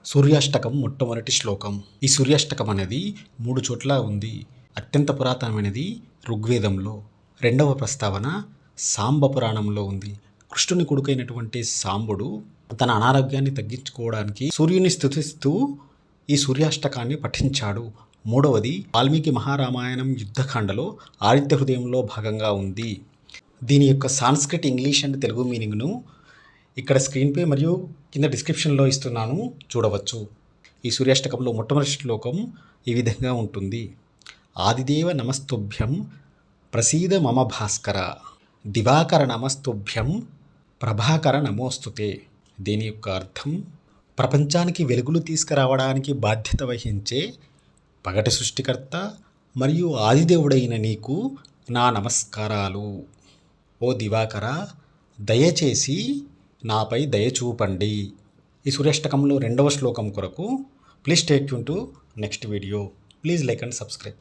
సూర్యాష్టకం మొట్టమొదటి శ్లోకం. ఈ సూర్యాష్టకం అనేది 3 చోట్ల ఉంది. అత్యంత పురాతనమైనది ఋగ్వేదంలో, రెండవ ప్రస్తావన సాంబ పురాణంలో ఉంది. కృష్ణుని కొడుకైనటువంటి సాంబుడు తన అనారోగ్యాన్ని తగ్గించుకోవడానికి సూర్యుని స్తుతిస్తూ ఈ సూర్యాష్టకాన్ని పఠించాడు. మూడవది వాల్మీకి మహారామాయణం యుద్ధకాండలో ఆదిత్య హృదయంలో భాగంగా ఉంది. దీని యొక్క సాంస్క్రిట్, ఇంగ్లీష్ అండ్ తెలుగు మీనింగ్ను ఇక్కడ స్క్రీన్పై మరియు కింద డిస్క్రిప్షన్లో ఇస్తున్నాను, చూడవచ్చు. ఈ సూర్యాష్టకంలో మొట్టమొదటి శ్లోకం ఈ విధంగా ఉంటుంది. ఆదిదేవ నమస్తుభ్యం ప్రసీద మమ భాస్కర, దివాకర నమస్తుభ్యం ప్రభాకర నమోస్తుతే. దీని యొక్క అర్థం, ప్రపంచానికి వెలుగులు తీసుకురావడానికి బాధ్యత వహించే పగటి సృష్టికర్త మరియు ఆదిదేవుడైన నీకు నా నమస్కారాలు. ఓ దివాకర, దయచేసి నాపై దయ చూపండి. ఈ సూర్యాష్టకంలో రెండవ శ్లోకం కొరకు please stay tune to next video. Please like and subscribe.